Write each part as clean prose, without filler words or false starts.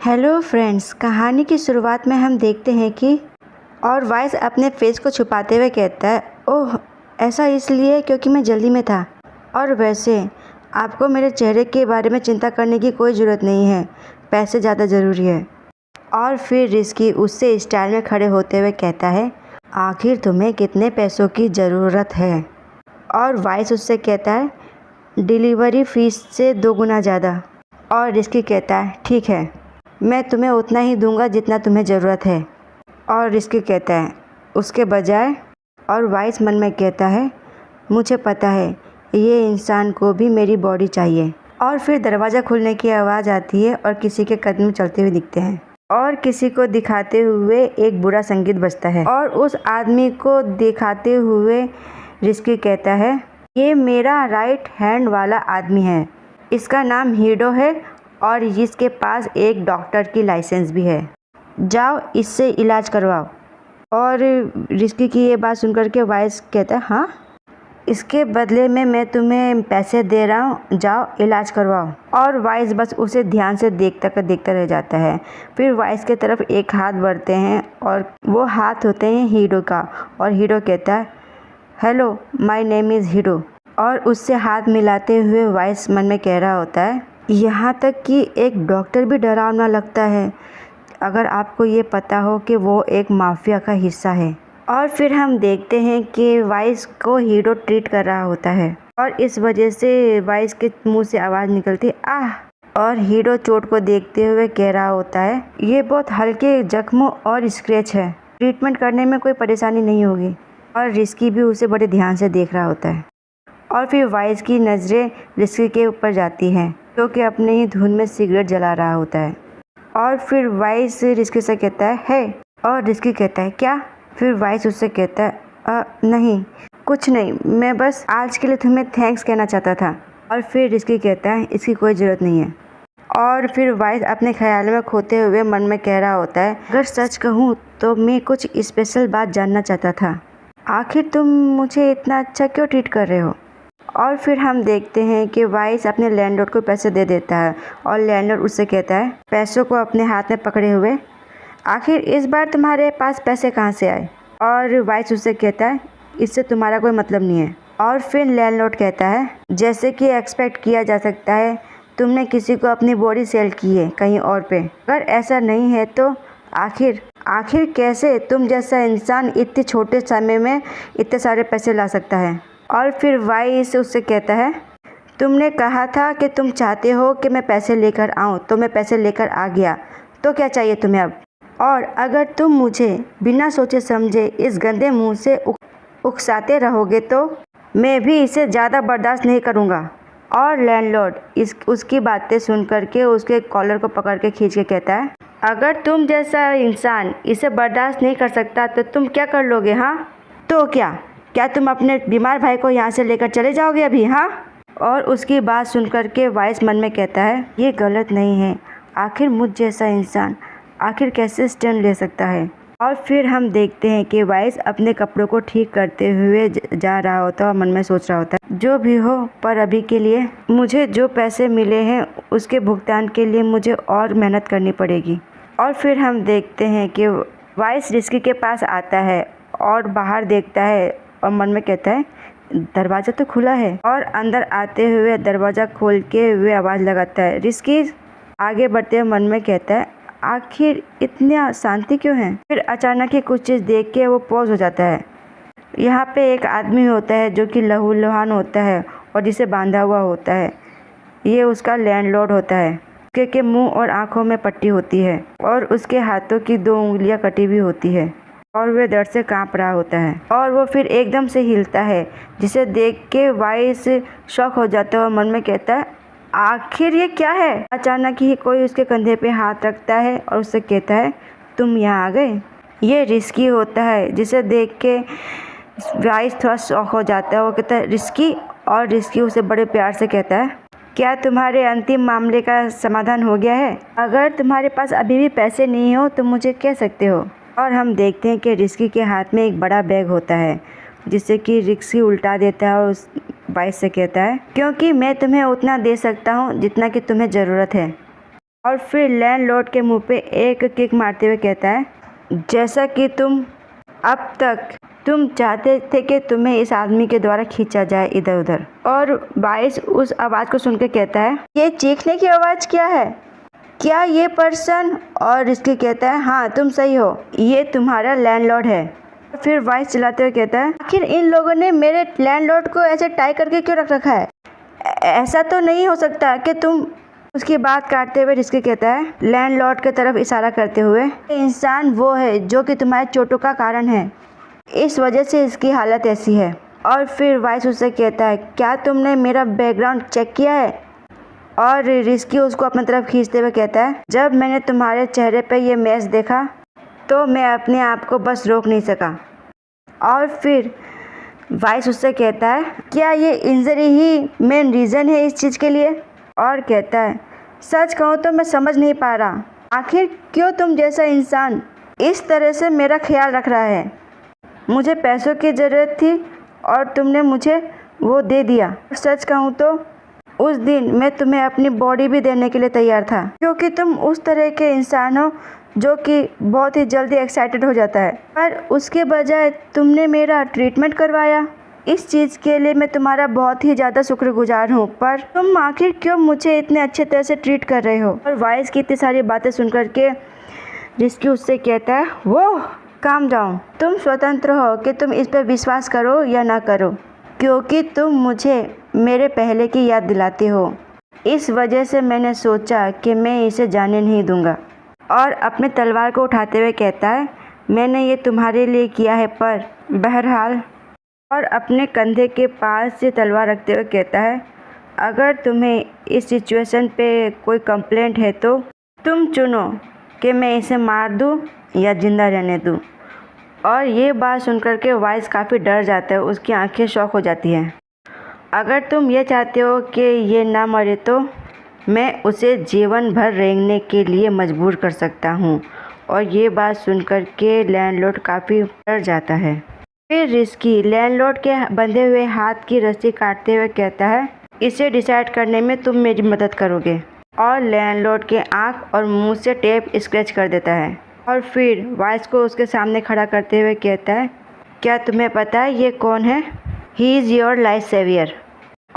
Hello friends, कहानी की शुरुआत में हम देखते हैं कि और वाइस अपने फेस को छुपाते हुए कहता है, ओह ऐसा इसलिए क्योंकि मैं जल्दी में था। और वैसे आपको मेरे चेहरे के बारे में चिंता करने की कोई ज़रूरत नहीं है, पैसे ज़्यादा ज़रूरी है। और फिर रिस्की उससे स्टाइल में खड़े होते हुए कहता है, आखिर तुम्हें कितने पैसों की ज़रूरत है। और वाइस उससे कहता है, डिलीवरी फ़ीस से 2 गुना ज़्यादा। और रिस्की कहता है, ठीक है, मैं तुम्हें उतना ही दूंगा जितना तुम्हें ज़रूरत है। और रिस्की कहता है, उसके बजाय। और वाइस मन में कहता है, मुझे पता है ये इंसान को भी मेरी बॉडी चाहिए। और फिर दरवाज़ा खुलने की आवाज़ आती है और किसी के कदम चलते हुए दिखते हैं और किसी को दिखाते हुए एक बुरा संगीत बजता है। और उस आदमी को दिखाते हुए रिस्की कहता है, ये मेरा राइट हैंड वाला आदमी है, इसका नाम हीडो है और इसके पास एक डॉक्टर की लाइसेंस भी है, जाओ इससे इलाज करवाओ। और रिस्की की ये बात सुनकर के वाइस कहता है, हाँ इसके बदले में मैं तुम्हें पैसे दे रहा हूँ, जाओ इलाज करवाओ। और वाइस बस उसे ध्यान से देखता रह जाता है। फिर वाइस के तरफ एक हाथ बढ़ते हैं और वो हाथ होते हैं हीडो का। और हीडो कहता है, हेलो माय नेम इज़ हीडो। और उससे हाथ मिलाते हुए वाइस मन में कह रहा होता है, यहाँ तक कि एक डॉक्टर भी डरावना लगता है अगर आपको ये पता हो कि वो एक माफिया का हिस्सा है। और फिर हम देखते हैं कि वाइस को हीरो ट्रीट कर रहा होता है और इस वजह से वाइस के मुंह से आवाज़ निकलती है, आह। और हीरो चोट को देखते हुए कह रहा होता है, ये बहुत हल्के जख्मों और स्क्रैच है, ट्रीटमेंट करने में कोई परेशानी नहीं होगी। और रिस्की भी उसे बड़े ध्यान से देख रहा होता है। और फिर वाइस की नज़रें रिस्की के ऊपर जाती हैं जो कि अपने ही धुन में सिगरेट जला रहा होता है। और फिर वाइस रिस्की से कहता है, हे। और रिस्की कहता है, क्या? फिर वाइस उससे कहता है, नहीं कुछ नहीं, मैं बस आज के लिए तुम्हें थैंक्स कहना चाहता था। और फिर रिस्की कहता है, इसकी कोई ज़रूरत नहीं है। और फिर वाइस अपने ख्याल में खोते हुए मन में कह रहा होता है, अगर सच कहूँ तो मैं कुछ स्पेशल बात जानना चाहता था, आखिर तुम मुझे इतना अच्छा क्यों ट्रीट कर रहे हो। और फिर हम देखते हैं कि वाइस अपने लैंडलॉर्ड को पैसे दे देता है और लैंडलॉर्ड उससे कहता है, पैसों को अपने हाथ में पकड़े हुए, आखिर इस बार तुम्हारे पास पैसे कहाँ से आए। और वाइस उससे कहता है, इससे तुम्हारा कोई मतलब नहीं है। और फिर लैंडलॉर्ड कहता है, जैसे कि एक्सपेक्ट किया जा सकता है तुमने किसी को अपनी बॉडी सेल की है कहीं और पे, अगर ऐसा नहीं है तो आखिर कैसे तुम जैसा इंसान इतने छोटे समय में इतने सारे पैसे ला सकता है। और फिर वाइस उससे कहता है, तुमने कहा था कि तुम चाहते हो कि मैं पैसे लेकर आऊँ, तो मैं पैसे लेकर आ गया, तो क्या चाहिए तुम्हें अब। और अगर तुम मुझे बिना सोचे समझे इस गंदे मुंह से उकसाते रहोगे तो मैं भी इसे ज़्यादा बर्दाश्त नहीं करूँगा। और लैंडलॉर्ड उसकी बातें सुन करके उसके कॉलर को पकड़ के खींच के कहता है, अगर तुम जैसा इंसान इसे बर्दाश्त नहीं कर सकता तो तुम क्या कर लोगे, हाँ? तो क्या तुम अपने बीमार भाई को यहाँ से लेकर चले जाओगे अभी, हाँ? और उसकी बात सुन करके वाइस मन में कहता है, ये गलत नहीं है, आखिर मुझ जैसा इंसान आखिर कैसे स्टैंड ले सकता है। और फिर हम देखते हैं कि वाइस अपने कपड़ों को ठीक करते हुए जा रहा होता है और मन में सोच रहा होता है, जो भी हो पर अभी के लिए मुझे जो पैसे मिले हैं उसके भुगतान के लिए मुझे और मेहनत करनी पड़ेगी। और फिर हम देखते हैं कि वाइस रिस्की के पास आता है और बाहर देखता है और मन में कहता है, दरवाज़ा तो खुला है। और अंदर आते हुए दरवाज़ा खोल के हुए आवाज़ लगाता है। रिस्की आगे बढ़ते हुए मन में कहता है, आखिर इतना शांति क्यों है। फिर अचानक ही कुछ चीज़ देख के वो पॉज हो जाता है। यहाँ पे एक आदमी होता है जो कि लहूलुहान होता है और जिसे बांधा हुआ होता है, ये उसका लैंडलॉर्ड होता है। उसके मुंह और आँखों में पट्टी होती है और उसके हाथों की 2 उंगलियाँ कटी हुई होती है और वह दर्द से कांप रहा होता है। और वो फिर एकदम से हिलता है, जिसे देख के वाइस शॉक हो जाता है और मन में कहता है, आखिर ये क्या है। अचानक ही कोई उसके कंधे पे हाथ रखता है और उससे कहता है, तुम यहाँ आ गए। ये रिस्की होता है, जिसे देख के वाइस थोड़ा शॉक हो जाता है। वो कहता है, रिस्की। और रिस्की उसे बड़े प्यार से कहता है, क्या तुम्हारे अंतिम मामले का समाधान हो गया है? अगर तुम्हारे पास अभी भी पैसे नहीं हो तो मुझे कह सकते हो। और हम देखते हैं कि रिस्की के हाथ में एक बड़ा बैग होता है, जिससे कि रिस्की उल्टा देता है और उस वाइस से कहता है, क्योंकि मैं तुम्हें उतना दे सकता हूँ जितना कि तुम्हें ज़रूरत है। और फिर लैंडलॉर्ड के मुंह पे एक किक मारते हुए कहता है, जैसा कि अब तक तुम चाहते थे कि तुम्हें इस आदमी के द्वारा खींचा जाए इधर उधर। और वाइस उस आवाज़ को सुन के कहता है, ये चीखने की आवाज़ क्या है? क्या ये पर्सन? और रिस्की कहता है, हाँ तुम सही हो, ये तुम्हारा लैंडलॉर्ड है। फिर वाइस चिल्लाते हुए कहता है, आखिर इन लोगों ने मेरे लैंडलॉर्ड को ऐसे टाई करके क्यों रख रखा है? ऐसा तो नहीं हो सकता कि तुम। उसकी बात काटते हुए रिस्की कहता है, लैंडलॉर्ड की तरफ इशारा करते हुए, इंसान वो है जो कि तुम्हारे चोटों का कारण है, इस वजह से इसकी हालत ऐसी है। और फिर वाइस उससे कहता है, क्या तुमने मेरा बैकग्राउंड चेक किया है? और रिस्की उसको अपनी तरफ खींचते हुए कहता है, जब मैंने तुम्हारे चेहरे पे ये मैच देखा तो मैं अपने आप को बस रोक नहीं सका। और फिर वाइस उससे कहता है, क्या ये इंजरी ही मेन रीज़न है इस चीज़ के लिए? और कहता है, सच कहूँ तो मैं समझ नहीं पा रहा, आखिर क्यों तुम जैसा इंसान इस तरह से मेरा ख्याल रख रहा है। मुझे पैसों की ज़रूरत थी और तुमने मुझे वो दे दिया। सच कहूँ तो उस दिन मैं तुम्हें अपनी बॉडी भी देने के लिए तैयार था, क्योंकि तुम उस तरह के इंसान हो जो कि बहुत ही जल्दी एक्साइटेड हो जाता है। पर उसके बजाय तुमने मेरा ट्रीटमेंट करवाया, इस चीज़ के लिए मैं तुम्हारा बहुत ही ज़्यादा शुक्रगुजार हूँ। पर तुम आखिर क्यों मुझे इतने अच्छे तरह से ट्रीट कर रहे हो? और वाइस की इतनी सारी बातें सुन कर के रिस्की उससे कहता है, वो काम डाउन, तुम स्वतंत्र हो कि तुम इस पर विश्वास करो या ना करो, क्योंकि तुम मुझे मेरे पहले की याद दिलाते हो। इस वजह से मैंने सोचा कि मैं इसे जाने नहीं दूंगा। और अपने तलवार को उठाते हुए कहता है, मैंने ये तुम्हारे लिए किया है, पर बहरहाल। और अपने कंधे के पास से तलवार रखते हुए कहता है, अगर तुम्हें इस सिचुएशन पे कोई कंप्लेंट है तो तुम चुनो कि मैं इसे मार दूं या ज़िंदा रहने दूं। और ये बात सुनकर के वाइस काफ़ी डर जाता है, उसकी आंखें शॉक हो जाती हैं। अगर तुम ये चाहते हो कि ये ना मरे तो मैं उसे जीवन भर रेंगने के लिए मजबूर कर सकता हूँ। और ये बात सुनकर के लैंडलॉर्ड काफ़ी डर जाता है। फिर रिस्की लैंडलॉर्ड के बंधे हुए हाथ की रस्सी काटते हुए कहता है, इसे डिसाइड करने में तुम मेरी मदद करोगे। और लैंडलॉर्ड के आँख और मुंह से टेप स्क्रैच कर देता है। और फिर वाइस को उसके सामने खड़ा करते हुए कहता है, क्या तुम्हें पता है ये कौन है? He is your life saviour.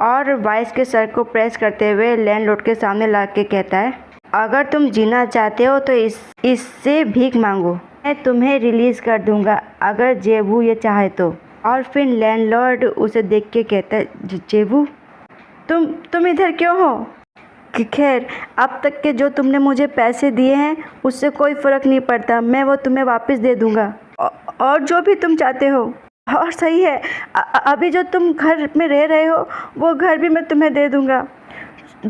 और वाइस के सर को प्रेस करते हुए लैंडलॉर्ड के सामने ला के कहता है, अगर तुम जीना चाहते हो तो इससे भीख मांगो, मैं तुम्हें रिलीज़ कर दूंगा अगर जेबू ये चाहे तो। और फिर लैंडलॉर्ड उसे देख के कहता है, जेबू तुम इधर क्यों हो? कि खैर, अब तक के जो तुमने मुझे पैसे दिए हैं उससे कोई फ़र्क नहीं पड़ता, मैं वो तुम्हें वापस दे दूंगा। और जो भी तुम चाहते हो। और सही है, अभी जो तुम घर में रह रहे हो वो घर भी मैं तुम्हें दे दूंगा।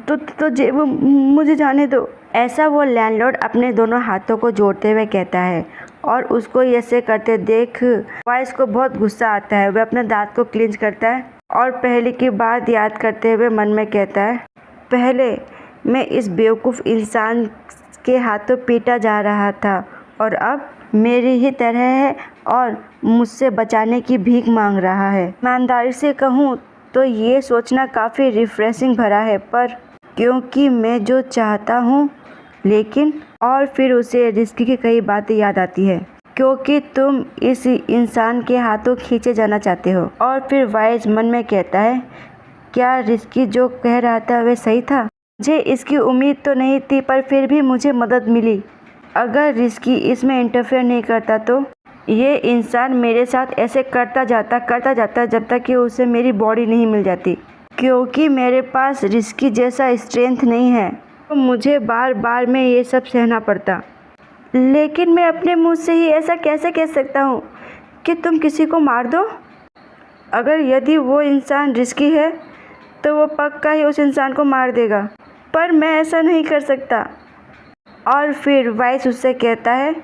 तो जेबू मुझे जाने दो। ऐसा वो लैंडलॉर्ड अपने दोनों हाथों को जोड़ते हुए कहता है। और उसको ऐसे करते देख वाइस को बहुत गुस्सा आता है। वह अपने दांत को क्लिंच करता है और पहले की बात याद करते हुए मन में कहता है, पहले मैं इस बेवकूफ़ इंसान के हाथों पीटा जा रहा था और अब मेरी ही तरह है और मुझसे बचाने की भीख मांग रहा है। ईमानदारी से कहूँ तो ये सोचना काफ़ी रिफ्रेशिंग भरा है, पर क्योंकि मैं जो चाहता हूँ लेकिन। और फिर उसे रिस्की की कई बातें याद आती है, क्योंकि तुम इस इंसान के हाथों खींचे जाना चाहते हो। और फिर वाइस मन में कहता है, क्या रिस्की जो कह रहा था वह सही था? मुझे इसकी उम्मीद तो नहीं थी, पर फिर भी मुझे मदद मिली। अगर रिस्की इसमें इंटरफेयर नहीं करता तो ये इंसान मेरे साथ ऐसे करता जाता जब तक कि उसे मेरी बॉडी नहीं मिल जाती। क्योंकि मेरे पास रिस्की जैसा स्ट्रेंथ नहीं है तो मुझे बार बार में ये सब सहना पड़ता। लेकिन मैं अपने मुँह से ही ऐसा कैसे कह सकता हूँ कि तुम किसी को मार दो? अगर यदि वो इंसान रिस्की है तो वो पक्का ही उस इंसान को मार देगा, पर मैं ऐसा नहीं कर सकता। और फिर वाइस उससे कहता है,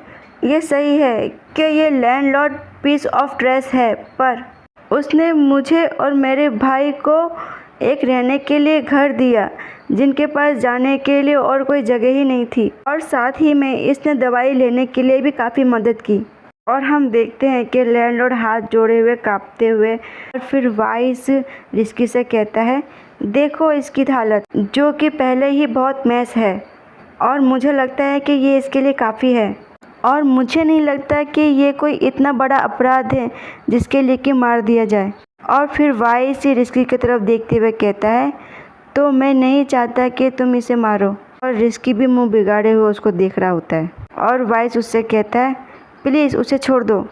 ये सही है कि ये लैंडलॉर्ड पीस ऑफ ट्रैश है, पर उसने मुझे और मेरे भाई को एक रहने के लिए घर दिया जिनके पास जाने के लिए और कोई जगह ही नहीं थी। और साथ ही में इसने दवाई लेने के लिए भी काफ़ी मदद की। और हम देखते हैं कि लैंडलॉर्ड हाथ जोड़े हुए कांपते हुए। और फिर वाइस रिस्की से कहता है, देखो इसकी हालत जो कि पहले ही बहुत मैस है और मुझे लगता है कि ये इसके लिए काफ़ी है, और मुझे नहीं लगता कि ये कोई इतना बड़ा अपराध है जिसके लिए कि मार दिया जाए। और फिर वाइस रिस्की की तरफ देखते हुए कहता है, तो मैं नहीं चाहता कि तुम इसे मारो। और रिस्की भी मुंह बिगाड़े हुए उसको देख रहा होता है, और वाइस उससे कहता है, प्लीज़ उसे छोड़ दो।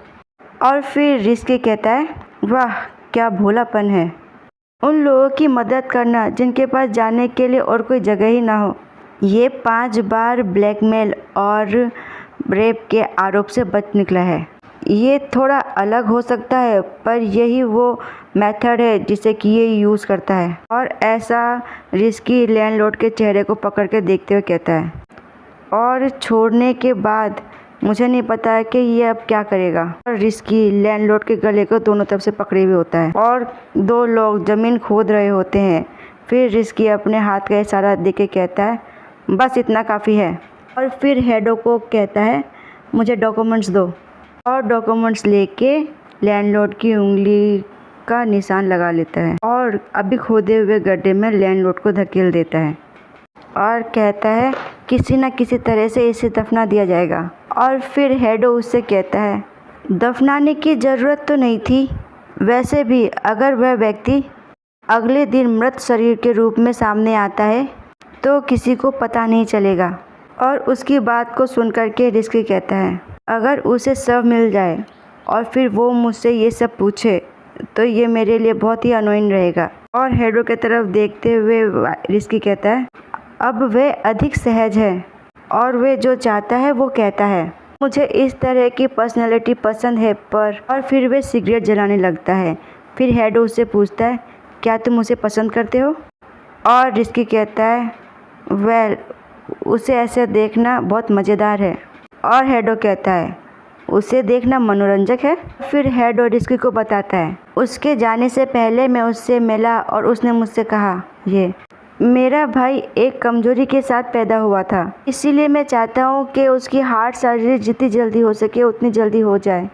और फिर रिस्की कहता है, वाह क्या भोलापन है, उन लोगों की मदद करना जिनके पास जाने के लिए और कोई जगह ही ना हो। ये 5 बार ब्लैकमेल और रेप के आरोप से बच निकला है। ये थोड़ा अलग हो सकता है, पर यही वो मेथड है जिसे कि ये यूज़ करता है। और ऐसा रिस्की लैंडलॉर्ड के चेहरे को पकड़ के देखते हुए कहता है, और छोड़ने के बाद मुझे नहीं पता है कि ये अब क्या करेगा। और रिस्की लैंडलॉर्ड के गले को दोनों तरफ से पकड़े हुए होता है, और 2 लोग ज़मीन खोद रहे होते हैं। फिर रिस्की अपने हाथ का इशारा दे के कहता है, बस इतना काफ़ी है। और फिर हेडो को कहता है, मुझे डॉक्यूमेंट्स दो। और डॉक्यूमेंट्स लेके लैंडलॉर्ड की उंगली का निशान लगा लेता है, और अभी खोदे हुए गड्ढे में लैंडलॉर्ड को धकेल देता है, और कहता है, किसी न किसी तरह से इसे दफना दिया जाएगा। और फिर हेडो उससे कहता है, दफनाने की ज़रूरत तो नहीं थी, वैसे भी अगर वह व्यक्ति अगले दिन मृत शरीर के रूप में सामने आता है तो किसी को पता नहीं चलेगा। और उसकी बात को सुनकर के रिस्की कहता है, अगर उसे शव मिल जाए और फिर वो मुझसे ये सब पूछे तो ये मेरे लिए बहुत ही अनोइंग रहेगा। और हेडो की तरफ देखते हुए रिस्की कहता है, अब वह अधिक सहज है और वह जो चाहता है वो कहता है। मुझे इस तरह की पर्सनैलिटी पसंद है। पर और फिर वह सिगरेट जलाने लगता है। फिर हेडो उससे पूछता है, क्या तुम उसे पसंद करते हो? और रिस्की कहता है, वेल उसे ऐसे देखना बहुत मज़ेदार है। और हेडो कहता है, उसे देखना मनोरंजक है। फिर हेडो रिस्की को बताता है, उसके जाने से पहले मैं उससे मिला और उसने मुझसे कहा, ये मेरा भाई एक कमजोरी के साथ पैदा हुआ था, इसीलिए मैं चाहता हूँ कि उसकी हार्ट सर्जरी जितनी जल्दी हो सके उतनी जल्दी हो जाए।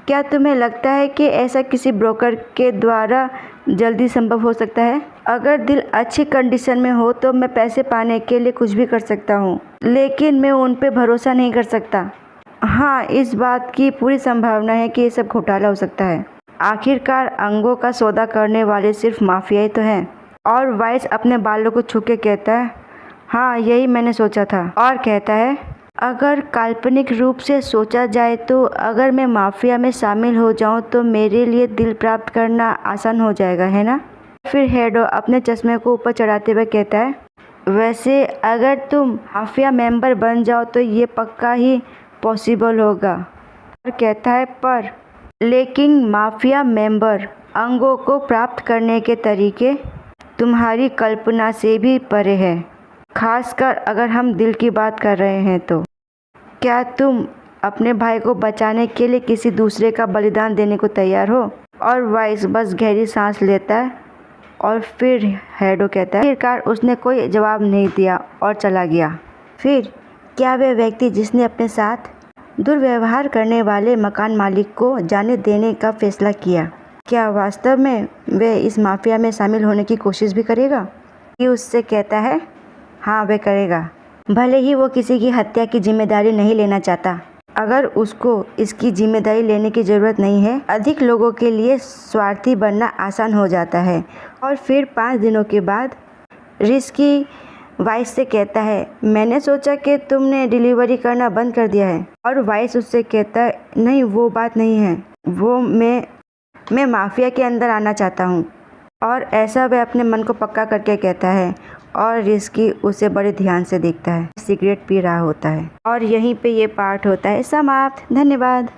क्या तुम्हें लगता है कि ऐसा किसी ब्रोकर के द्वारा जल्दी संभव हो सकता है? अगर दिल अच्छी कंडीशन में हो तो मैं पैसे पाने के लिए कुछ भी कर सकता हूँ, लेकिन मैं उन पे भरोसा नहीं कर सकता। हाँ, इस बात की पूरी संभावना है कि ये सब घोटाला हो सकता है। आखिरकार अंगों का सौदा करने वाले सिर्फ माफियाई तो हैं। और वाइस अपने बालों को छू के कहता है, हाँ यही मैंने सोचा था। और कहता है, अगर काल्पनिक रूप से सोचा जाए तो अगर मैं माफिया में शामिल हो जाऊं तो मेरे लिए दिल प्राप्त करना आसान हो जाएगा, है ना? फिर हेडो अपने चश्मे को ऊपर चढ़ाते हुए कहता है, वैसे अगर तुम माफिया मेंबर बन जाओ तो ये पक्का ही पॉसिबल होगा। और कहता है, पर लेकिन माफिया मेंबर अंगों को प्राप्त करने के तरीके तुम्हारी कल्पना से भी परे है, खासकर अगर हम दिल की बात कर रहे हैं तो। क्या तुम अपने भाई को बचाने के लिए किसी दूसरे का बलिदान देने को तैयार हो? और वाइस बस गहरी सांस लेता है। और फिर हेडो कहता है, आखिरकार उसने कोई जवाब नहीं दिया और चला गया। फिर क्या वह व्यक्ति जिसने अपने साथ दुर्व्यवहार करने वाले मकान मालिक को जाने देने का फैसला किया, क्या वास्तव में वह इस माफिया में शामिल होने की कोशिश भी करेगा? ये उससे कहता है, हाँ वह करेगा, भले ही वो किसी की हत्या की जिम्मेदारी नहीं लेना चाहता। अगर उसको इसकी जिम्मेदारी लेने की ज़रूरत नहीं है, अधिक लोगों के लिए स्वार्थी बनना आसान हो जाता है। और फिर 5 दिनों के बाद रिस्की वाइस से कहता है, मैंने सोचा कि तुमने डिलीवरी करना बंद कर दिया है। और वाइस उससे कहता है, नहीं वो बात नहीं है, वो मैं माफिया के अंदर आना चाहता हूँ। और ऐसा वह अपने मन को पक्का करके कहता है। और रिस्की उसे बड़े ध्यान से देखता है, सिगरेट पी रहा होता है। और यहीं पे ये पार्ट होता है समाप्त। धन्यवाद।